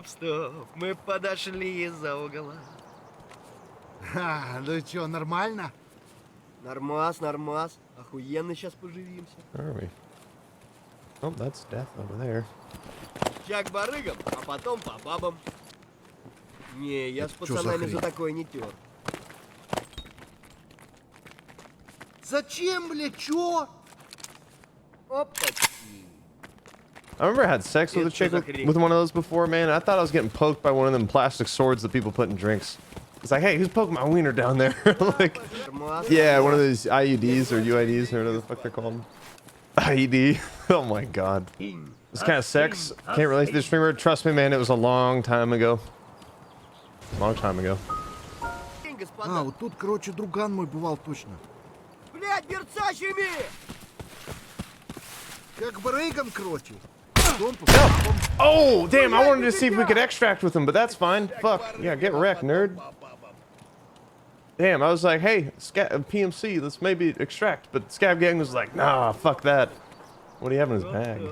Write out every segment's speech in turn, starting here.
Стоп, мы подошли из-за угла. Ну чё, нормально? Нормас. Охуенно сейчас поживимся. Where are we? Oh, that's death over there. Чак барыгам, а потом по бабам. Не, я с Это чё за пацанами хрень? за такое не тер. Зачем, бля, чё? Опачки. I remember I had sex with a chick with one of those before, man. I thought I was getting poked by one of them plastic swords that people put in drinks. It's like, hey, who's poking my wiener down there? Like, yeah, one of those IUDs or UIDs or whatever the fuck they're called. IED. Oh my god. This kind of sex can't relate to the streamer. Trust me, man, it was a long time ago. Long time ago. А, вот тут, короче, друган мой бывал точно. Блядь, берцащими! Как бы Рейган, короче. Oh, damn, I wanted to see if we could extract with him, but that's fine. Fuck. Yeah, get wrecked, nerd. Damn, I was like, hey, PMC, let's maybe extract. But Scav Gang was like, nah, fuck that. What do you have in his bag?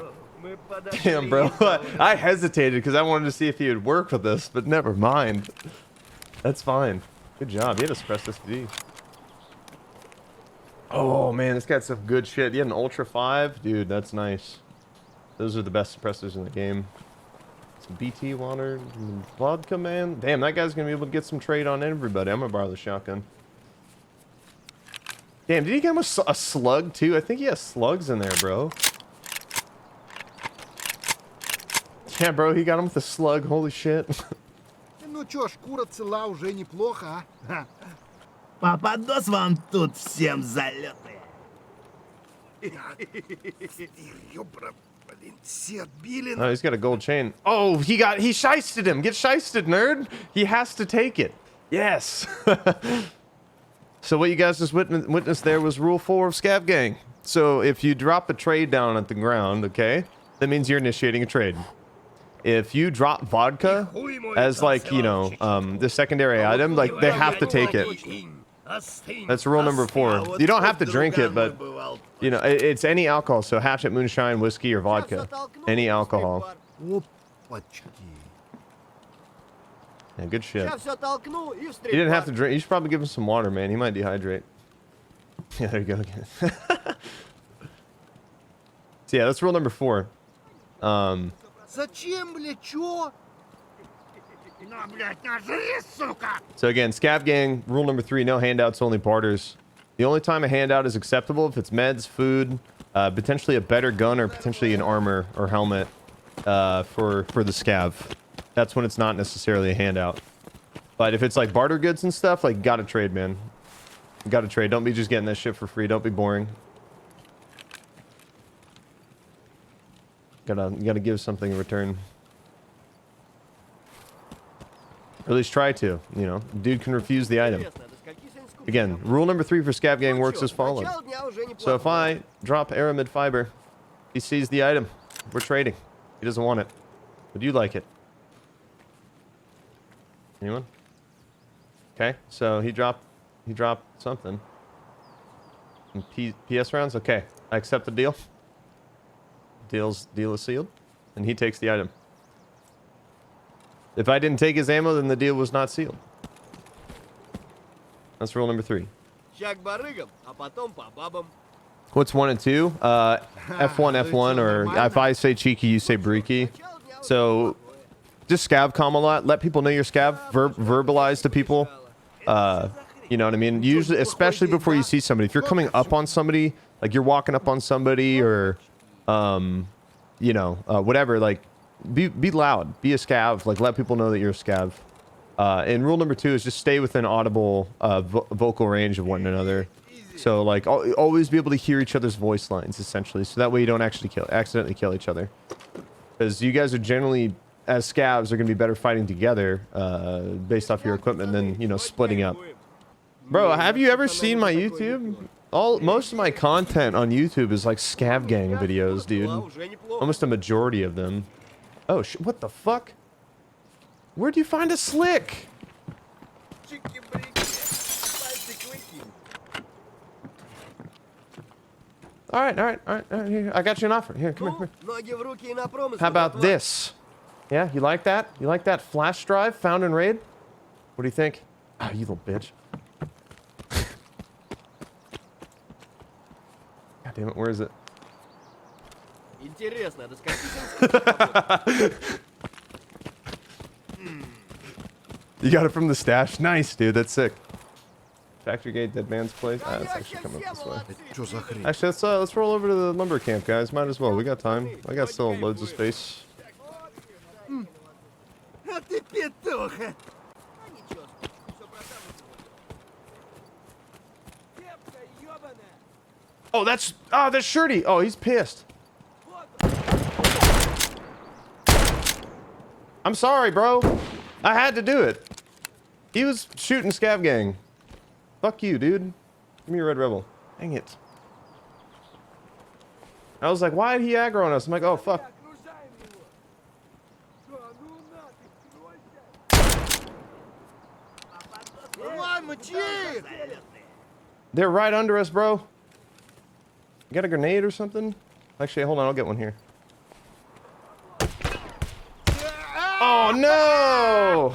Damn, bro. I hesitated because I wanted to see if he would work with this, but never mind. That's fine. Good job. He had a suppressed SSD. Oh, man, this got some good shit. You had an Ultra 5? Dude, that's nice. Those are the best suppressors in the game. Some BT water, vodka, man. Damn, that guy's gonna be able to get some trade on everybody. I'm gonna borrow the shotgun. Damn, did he get him a slug too? I think he has slugs in there, bro. Yeah, bro, he got him with a slug. Holy shit. Ну чё, шкура цела, уже неплохо, а? Попадос вам тут всем залеты. Ёбра, блин, все отбили. Oh, he's got a gold chain. Oh, he shysted him. Get shysted, nerd. He has to take it. Yes. So what you guys just witnessed there was rule 4 of Scav Gang. So if you drop a trade down at the ground, okay, that means you're initiating a trade. If you drop vodka as like, you know, the secondary item, like they have to take it. That's rule number 4. You don't have to drink it, but you know, it's any alcohol. So hatchet, moonshine, whiskey, or vodka. Any alcohol. Опачки. Yeah, good shit. Я все толкну и You встреть. didn't have to drink. You should probably give him some water, man. He might dehydrate. Yeah, there you go again. So yeah, that's rule number 4. Зачем, бля, чё? На, блядь, нажри, сука! So again, Scav Gang, rule number 3, no handouts, only barters. The only time a handout is acceptable if it's meds, food, potentially a better gun, or potentially an armor or helmet for the scav. That's when it's not necessarily a handout. But if it's like barter goods and stuff, like, gotta trade, man. Gotta trade. Don't be just getting that shit for free. Don't be boring. You gotta give something in return. Or at least try to, you know. Dude can refuse the item. Again, rule number 3 for Scav Gang works as follows. So if I drop aramid fiber, he sees the item. We're trading. He doesn't want it. Would you like it? Anyone? Okay, so he dropped something. Some PS rounds? Okay. I accept the deal. Deal is sealed. And he takes the item. If I didn't take his ammo, then the deal was not sealed. That's rule number 3. Чак барыгам, а потом по бабам. What's 1 and 2? F1, or if I say cheeky, you say breeki. So just scav calm a lot. Let people know you're scav. Verbalize to people. You know what I mean? Usually, especially before you see somebody. If you're coming up on somebody, like you're walking up on somebody, or you know, whatever, like be loud, be a scav, like let people know that you're a scav. And rule number 2 is just stay within audible vocal range of one another. So like always be able to hear each other's voice lines, essentially, so that way you don't actually accidentally kill each other. Because you guys are generally, as scavs, are going to be better fighting together based off your equipment than, you know, splitting up. Bro, have you ever seen my YouTube? Most of my content on YouTube is like Scav Gang videos, dude. Almost a majority of them. Oh, what the fuck? Where'd you find a slick? All right. Here, I got you an offer. Here, come here. How about this? Yeah, you like that? You like that flash drive found in raid? What do you think? Ah, you little bitch. God damn it, where is it? Интересно, это с каких You got it from the stash? Nice, dude. That's sick. Factory gate, dead man's place. Ah, it's actually coming up this way. Чё за хрень? Actually, let's roll over to the lumber camp, guys. Might as well. We got time. I got still loads of space. А ты петуха! Oh, that's Shirty. Oh, he's pissed. I'm sorry, bro. I had to do it. He was shooting Scav Gang. Fuck you, dude. Give me a red rebel. Dang it. I was like, why did he aggro on us? I'm like, oh, fuck. They're right under us, bro. You got a grenade or something? Actually, hold on. I'll get one here. Oh, no!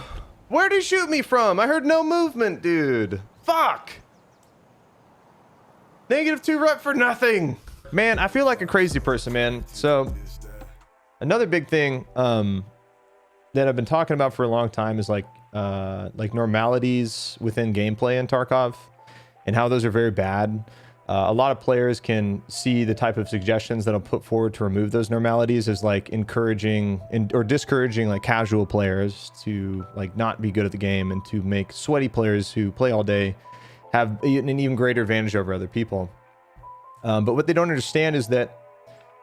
Where'd he shoot me from? I heard no movement, dude. Fuck! -2 rep for nothing. Man, I feel like a crazy person, man. So, another big thing that I've been talking about for a long time is like normalities within gameplay in Tarkov and how those are very bad. A lot of players can see the type of suggestions that I'll put forward to remove those normalities as like encouraging or discouraging like casual players to like not be good at the game and to make sweaty players who play all day have an even greater advantage over other people. But what they don't understand is that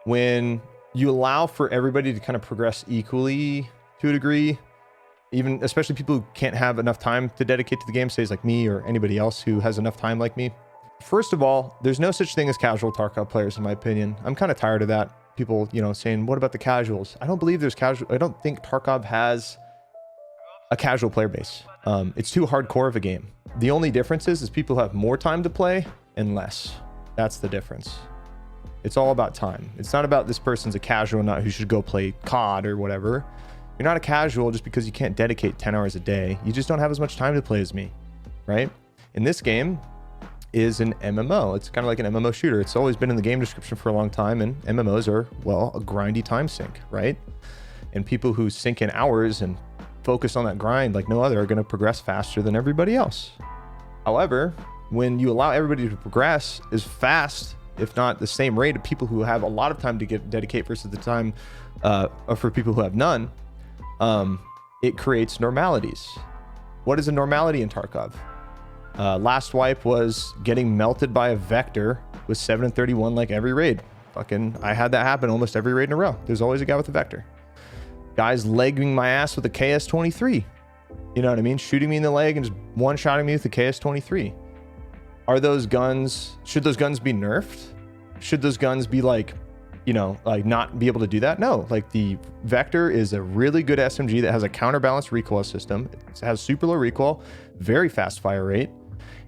when you allow for everybody to kind of progress equally to a degree, even especially people who can't have enough time to dedicate to the game, say like me or anybody else who has enough time like me. First of all, there's no such thing as casual Tarkov players, in my opinion. I'm kind of tired of that. People, you know, saying, what about the casuals? I don't believe there's casual. I don't think Tarkov has a casual player base. It's too hardcore of a game. The only difference is people have more time to play and less. That's the difference. It's all about time. It's not about this person's a casual, not who should go play COD or whatever. You're not a casual just because you can't dedicate 10 hours a day. You just don't have as much time to play as me, right? In this game is an MMO. It's kind of like an MMO shooter. It's always been in the game description for a long time, and MMOs are, well, a grindy time sink, right? And people who sink in hours and focus on that grind like no other are going to progress faster than everybody else. However, when you allow everybody to progress as fast, if not the same rate of people who have a lot of time to dedicate versus the time for people who have none, it creates normalities. What is a normality in Tarkov? Last wipe was getting melted by a vector with 7 and 31 like every raid. Fucking, I had that happen almost every raid in a row. There's always a guy with a vector. Guys legging my ass with a KS-23. You know what I mean? Shooting me in the leg and just one-shotting me with the KS-23. Are those guns, should those guns be nerfed? Should those guns be like, you know, like not be able to do that? No, like the Vector is a really good SMG that has a counterbalanced recoil system. It has super low recoil, very fast fire rate.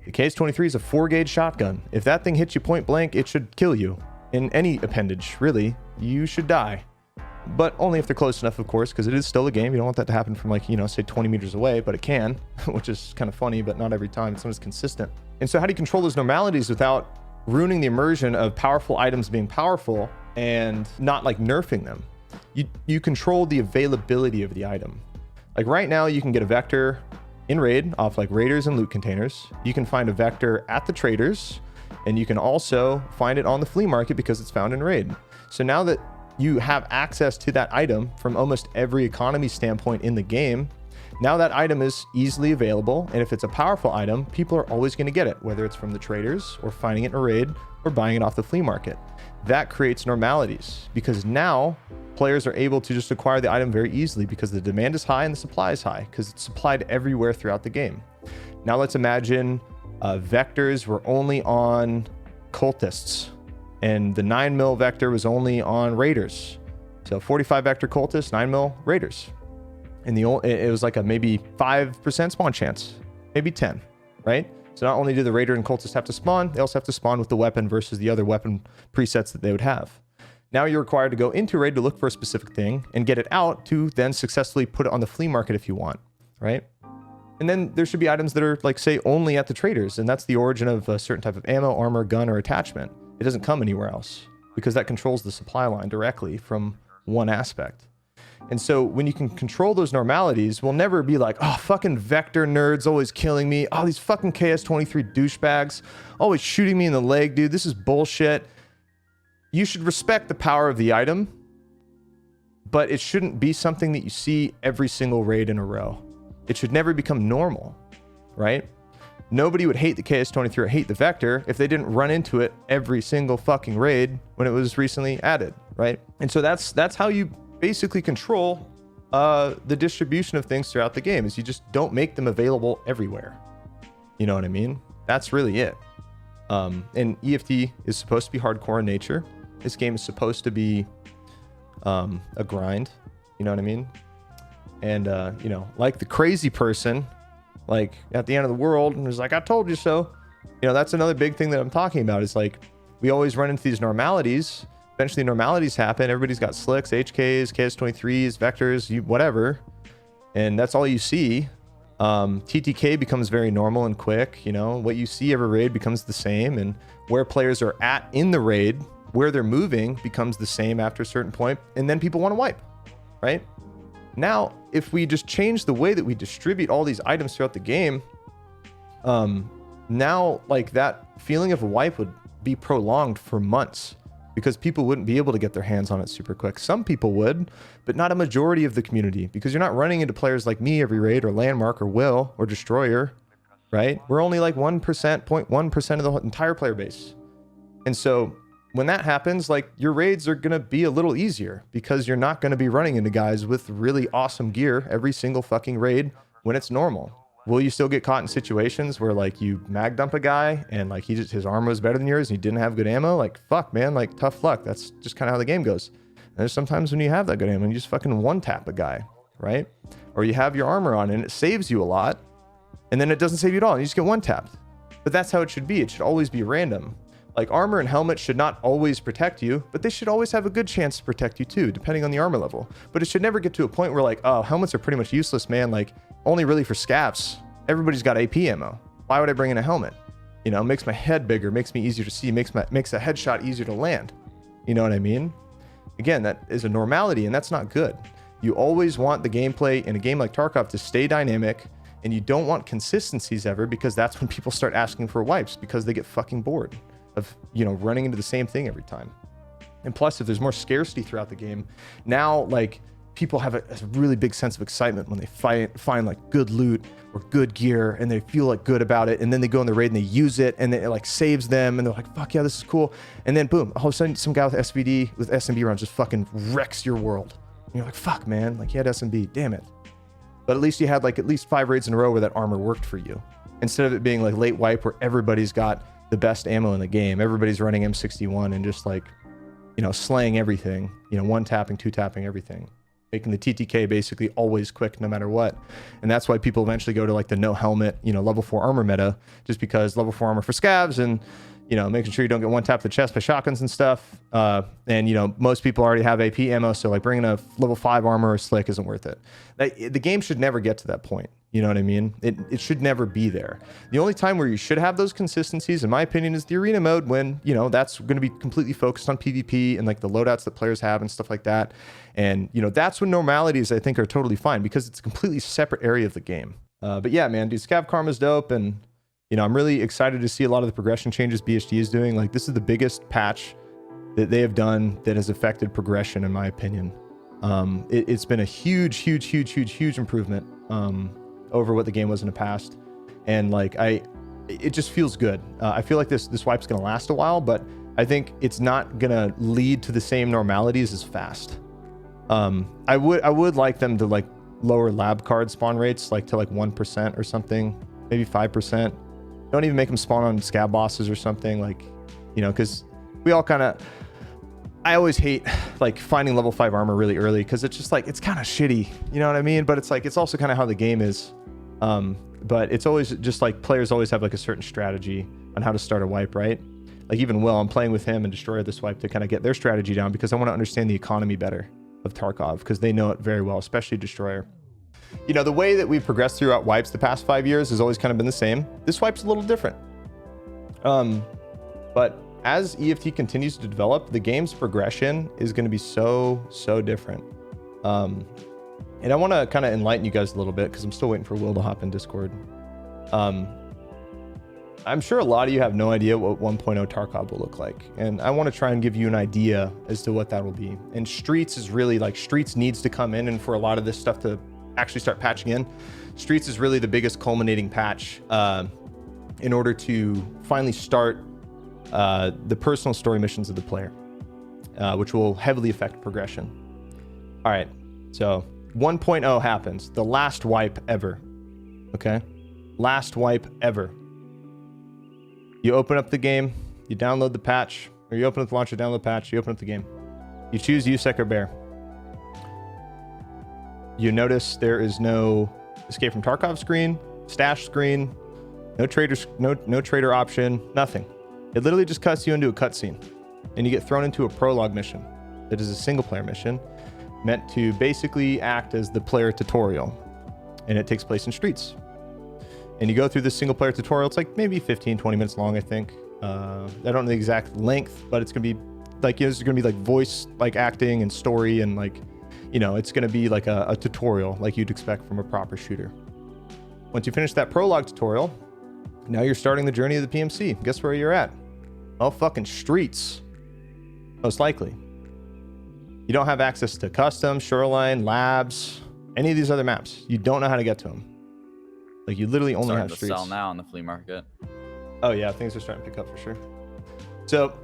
The KS-23 is a 4-gauge shotgun. If that thing hits you point blank, it should kill you. In any appendage, really, you should die. But only if they're close enough, of course, because it is still a game. You don't want that to happen from like, you know, say 20 meters away, but it can, which is kind of funny, but not every time. It's not as consistent. And so how do you control those normalities without ruining the immersion of powerful items being powerful and not like nerfing them? You control the availability of the item. Like right now, you can get a Vector in raid off like raiders and loot containers. You can find a Vector at the traders, and you can also find it on the flea market because it's found in raid. So now that you have access to that item from almost every economy standpoint in the game, now that item is easily available, and if it's a powerful item, people are always going to get it, whether it's from the traders or finding it in a raid or buying it off the flea market. That creates normalities because now players are able to just acquire the item very easily because the demand is high and the supply is high because it's supplied everywhere throughout the game. Now let's imagine vectors were only on cultists and the 9mm vector was only on raiders. So 45 vector cultists, 9mm raiders. And it was like a maybe 5% spawn chance, maybe 10, right? So not only do the raider and cultist have to spawn, they also have to spawn with the weapon versus the other weapon presets that they would have. Now you're required to go into a raid to look for a specific thing and get it out to then successfully put it on the flea market if you want, right? And then there should be items that are like, say, only at the traders, and that's the origin of a certain type of ammo, armor, gun, or attachment. It doesn't come anywhere else because that controls the supply line directly from one aspect. And so when you can control those normalities, we'll never be like, oh, fucking vector nerds always killing me. Oh, these fucking KS-23 douchebags always shooting me in the leg, dude. This is bullshit. You should respect the power of the item, but it shouldn't be something that you see every single raid in a row. It should never become normal, right? Nobody would hate the KS-23 or hate the Vector if they didn't run into it every single fucking raid when it was recently added, right? And so that's how you basically control the distribution of things throughout the game, is you just don't make them available everywhere. You know what I mean? That's really it. And EFT is supposed to be hardcore in nature. This game is supposed to be a grind. You know what I mean? And, you know, like the crazy person, like at the end of the world, and was like, I told you so. You know, that's another big thing that I'm talking about, is like, we always run into these normalities. Eventually normalities happen. Everybody's got slicks, HKs, KS-23s, vectors, whatever. And that's all you see. TTK becomes very normal and quick. You know, what you see every raid becomes the same. And where players are at in the raid, where they're moving becomes the same after a certain point. And then people want to wipe, right? Now, if we just change the way that we distribute all these items throughout the game, now like that feeling of a wipe would be prolonged for months because people wouldn't be able to get their hands on it super quick. Some people would, but not a majority of the community, because you're not running into players like me every raid, or Landmark, or Will, or Destroyer, right? We're only like 1%, 0.1% of the entire player base. And so when that happens, like, your raids are going to be a little easier because you're not going to be running into guys with really awesome gear every single fucking raid when it's normal. Will you still get caught in situations where like you mag dump a guy and like his armor was better than yours and he didn't have good ammo? Like, fuck, man, like, tough luck. That's just kind of how the game goes. And there's sometimes when you have that good ammo and you just fucking one tap a guy, right? Or you have your armor on and it saves you a lot, and then it doesn't save you at all and you just get one tapped. But that's how it should be. It should always be random. Like, armor and helmet should not always protect you, but they should always have a good chance to protect you too, depending on the armor level. But it should never get to a point where like, oh, helmets are pretty much useless, man. Like, only really for scavs. Everybody's got AP ammo. Why would I bring in a helmet? You know, it makes my head bigger, makes me easier to see, makes a headshot easier to land. You know what I mean? Again, that is a normality, and that's not good. You always want the gameplay in a game like Tarkov to stay dynamic, and you don't want consistencies ever, because that's when people start asking for wipes, because they get fucking bored of, you know, running into the same thing every time. And plus, if there's more scarcity throughout the game, now like people have a really big sense of excitement when they find like good loot or good gear, and they feel like good about it, and then they go in the raid and they use it, and it like saves them, and they're like, fuck yeah, this is cool. And then boom, all of a sudden some guy with SVD with SMB rounds just fucking wrecks your world, and you're like, fuck, man, like, he had SMB, damn it. But at least you had like at least 5 raids in a row where that armor worked for you, instead of it being like late wipe where everybody's got the best ammo in the game. Everybody's running M61 and just like, you know, slaying everything, you know, one tapping, two tapping everything, making the TTK basically always quick no matter what. And that's why people eventually go to like the no helmet, you know, level 4 armor meta, just because level 4 armor for scavs, and, you know, making sure you don't get one tap to the chest by shotguns and stuff. And, you know, most people already have AP ammo, so like bringing a level 5 armor or slick isn't worth it. The game should never get to that point. You know what I mean? It should never be there. The only time where you should have those consistencies, in my opinion, is the arena mode, when, you know, that's going to be completely focused on PvP and like the loadouts that players have and stuff like that. And, you know, that's when normalities, I think, are totally fine, because it's a completely separate area of the game. But yeah, man, dude, Scav Karma's dope. And, you know, I'm really excited to see a lot of the progression changes BHD is doing. Like, this is the biggest patch that they have done that has affected progression, in my opinion. It's been a huge improvement over what the game was in the past. And like, it just feels good. I feel like this wipe's gonna last a while, but I think it's not gonna lead to the same normalities as fast. I would like them to like lower lab card spawn rates, like to like 1% or something, maybe 5%. Don't even make them spawn on scab bosses or something, like, you know, because we all kind of, I always hate like finding level 5 armor really early, because it's just like, it's kind of shitty, you know what I mean? But it's like, it's also kind of how the game is. But it's always just like, players always have like a certain strategy on how to start a wipe, right? Like even Will, I'm playing with him and Destroyer this wipe to kind of get their strategy down because I want to understand the economy better of Tarkov because they know it very well, especially Destroyer. You know, the way that we've progressed throughout wipes the past 5 years has always kind of been the same. This wipe's a little different. But as EFT continues to develop, the game's progression is going to be so different. And I want to kind of enlighten you guys a little bit because I'm still waiting for Will to hop in Discord. I'm sure a lot of you have no idea what 1.0 Tarkov will look like. And I want to try and give you an idea as to what that will be. And Streets is really like, Streets needs to come in, and for a lot of this stuff to actually start patching in, Streets is really the biggest culminating patch in order to finally start the personal story missions of the player, which will heavily affect progression. All right, so 1.0 happens, the last wipe ever, okay? Last wipe ever. You open up the game, you download the patch, or you open up the launcher, download the patch, you open up the game. You choose USEC or Bear. You notice there is no escape from Tarkov screen, stash screen, no trader option, nothing. It literally just cuts you into a cutscene, and you get thrown into a prologue mission that is a single player mission meant to basically act as the player tutorial, and it takes place in Streets. And you go through this single player tutorial. It's like maybe 15, 20 minutes long, I think. I don't know the exact length, but it's gonna be like, you know, it's gonna be like voice, like acting and story, and like, you know, it's gonna be like a tutorial like you'd expect from a proper shooter. Once you finish that prologue tutorial, now you're starting the journey of the PMC. Guess where you're at? Oh, fucking Streets. Most likely. You don't have access to custom, shoreline, labs, any of these other maps. You don't know how to get to them. Like, you literally only have Streets. Sell now on the flea market. Oh yeah, things are starting to pick up for sure. So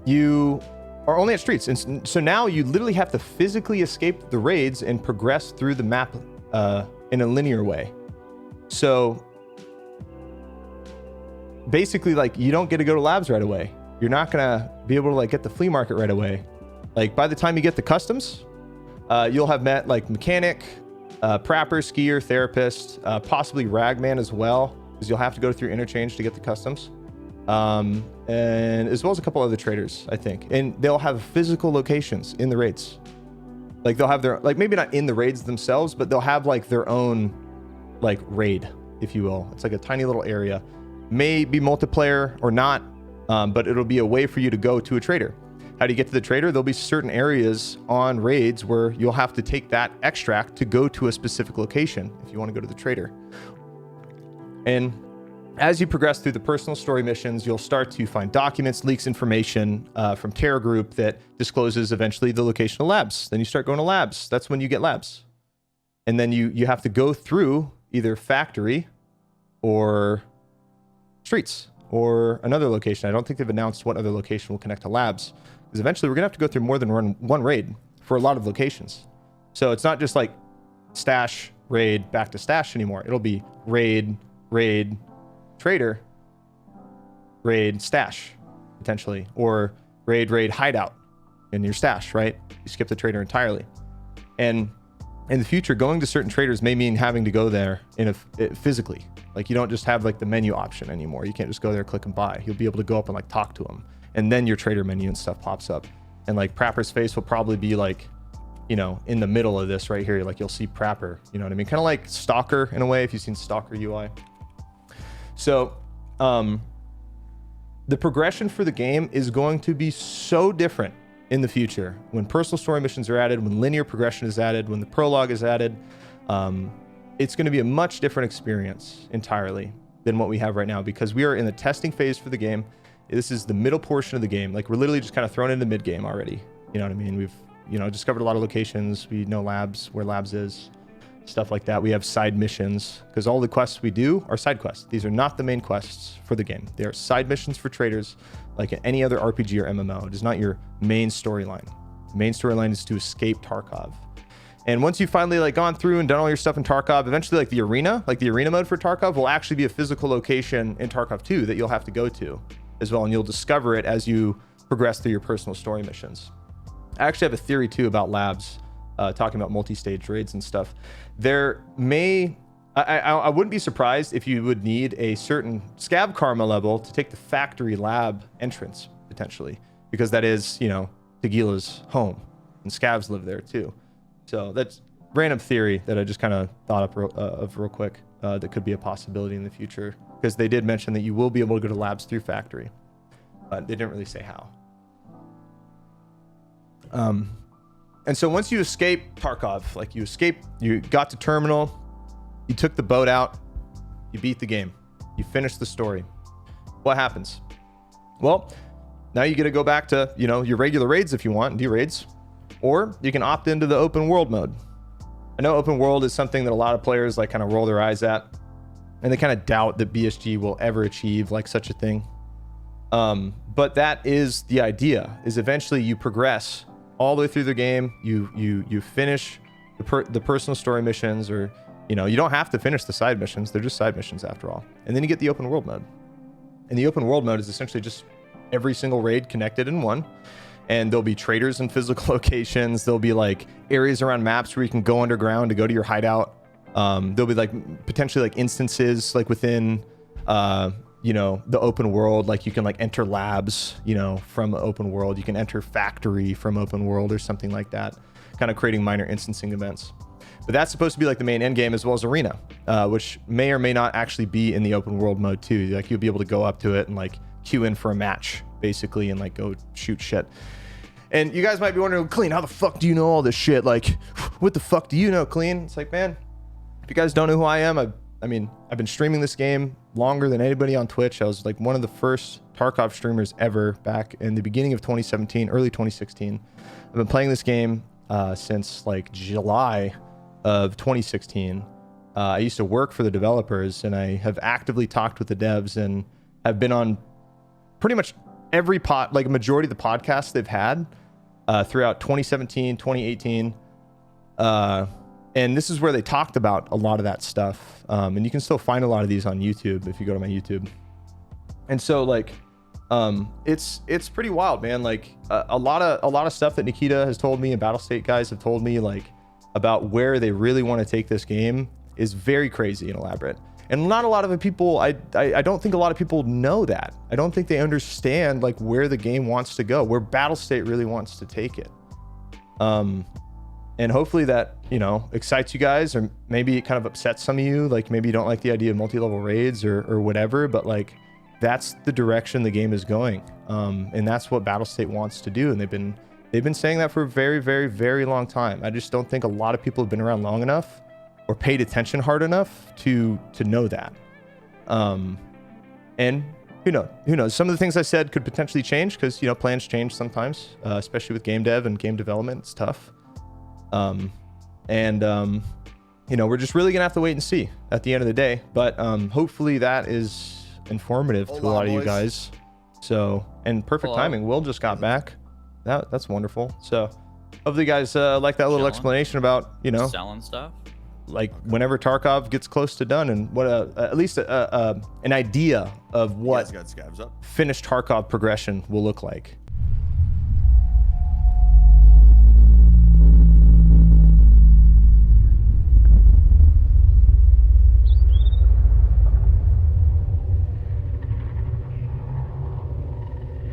you are only at Streets, and so now you literally have to physically escape the raids and progress through the map in a linear way. So basically, like, you don't get to go to labs right away. You're not gonna be able to like get the flea market right away. Like, by the time you get the customs, you'll have met like mechanic, prapper, skier, therapist, possibly ragman as well, because you'll have to go through interchange to get the customs, and as well as a couple other traders, I think. And they'll have physical locations in the raids. Like, they'll have their, like, maybe not in the raids themselves, but they'll have like their own like raid, if you will. It's like a tiny little area, may be multiplayer or not, but it'll be a way for you to go to a trader. How do you get to the trader? There'll be certain areas on raids where you'll have to take that extract to go to a specific location if you want to go to the trader. And as you progress through the personal story missions, you'll start to find documents, leaks, information from Terra Group that discloses eventually the location of labs. Then you start going to labs. That's when you get labs. And then you have to go through either factory or Streets or another location. I don't think they've announced what other location will connect to labs, because eventually we're gonna have to go through more than one raid for a lot of locations. So it's not just like stash, raid, back to stash anymore. It'll be raid, trader, raid, stash, potentially, or raid, hideout in your stash, right? You skip the trader entirely. And in the future, going to certain traders may mean having to go there physically. Like, you don't just have like the menu option anymore. You can't just go there, click and buy. You'll be able to go up and like talk to them, and then your trader menu and stuff pops up. And like Prapper's face will probably be like, you know, in the middle of this right here. Like, you'll see Prapper, you know what I mean? Kind of like Stalker in a way, if you've seen Stalker UI. So the progression for the game is going to be so different in the future when personal story missions are added, when linear progression is added, when the prologue is added. It's going to be a much different experience entirely than what we have right now, because we are in the testing phase for the game. This is the middle portion of the game. Like, we're literally just kind of thrown into mid game already. You know what I mean? We've, you know, discovered a lot of locations. We know labs, where labs is, stuff like that. We have side missions, because all the quests we do are side quests. These are not the main quests for the game. They are side missions for traders, like any other RPG or MMO. It is not your main storyline. The main storyline is to escape Tarkov. And once you've finally like gone through and done all your stuff in Tarkov, eventually like the arena mode for Tarkov will actually be a physical location in Tarkov 2 that you'll have to go to as well. And you'll discover it as you progress through your personal story missions. I actually have a theory too about labs, talking about multi-stage raids and stuff. There may, I wouldn't be surprised if you would need a certain scav karma level to take the factory lab entrance. potentially, because that is, you know, Tequila's home, and scavs live there too. So that's random theory that I just kind of thought up of real quick, that could be a possibility in the future, because they did mention that you will be able to go to labs through factory, but they didn't really say how. And so once you escape Tarkov, like you got to terminal, you took the boat out, you beat the game, you finished the story. What happens? Well, now you get to go back to, you know, your regular raids if you want, and do raids, or you can opt into the open world mode. I know open world is something that a lot of players like kind of roll their eyes at, and they kind of doubt that BSG will ever achieve like such a thing. But that is the idea, is eventually you progress all the way through the game. You finish the personal story missions, or, you know, you don't have to finish the side missions. They're just side missions after all. And then you get the open world mode. And the open world mode is essentially just every single raid connected in one. And there'll be traders in physical locations. There'll be like areas around maps where you can go underground to go to your hideout. There'll be like potentially like instances like within, you know, the open world. Like you can like enter labs, you know, from the open world. You can enter factory from open world or something like that, kind of creating minor instancing events. But that's supposed to be like the main end game, as well as arena, which may or may not actually be in the open world mode too. Like you'll be able to go up to it and like queue in for a match basically, and like go shoot shit. And you guys might be wondering, Clean, how the fuck do you know all this shit? Like, what the fuck do you know, Clean? It's like, man, if you guys don't know who I am, I mean, I've been streaming this game longer than anybody on Twitch. I was like one of the first Tarkov streamers ever back in the beginning of 2017, early 2016. I've been playing this game since like July of 2016. I used to work for the developers, and I have actively talked with the devs and have been on pretty much every like a majority of the podcasts they've had throughout 2017, 2018. And this is where they talked about a lot of that stuff. And you can still find a lot of these on YouTube if you go to my YouTube. And so like, it's pretty wild, man. Like a lot of stuff that Nikita has told me and Battle State guys have told me, like about where they really want to take this game, is very crazy and elaborate. And not a lot of people, I don't think a lot of people know that. I don't think they understand like where the game wants to go, where Battle State really wants to take it. And hopefully that, you know, excites you guys, or maybe it kind of upsets some of you. Like maybe you don't like the idea of multi-level raids or whatever, but like that's the direction the game is going. And that's what Battle State wants to do. And they've been saying that for a very, very, very long time. I just don't think a lot of people have been around long enough or paid attention hard enough to know that. And who knows? Some of the things I said could potentially change, because, you know, plans change sometimes, especially with game dev and game development. It's tough. You know, we're just really gonna have to wait and see at the end of the day. But hopefully that is informative to a lot of you guys. So, and perfect timing. Will just got back. That's wonderful. So hopefully you guys like that little explanation about, you know, selling stuff. Like whenever Tarkov gets close to done, and what at least an idea of what got scavs up. finished Tarkov progression will look like.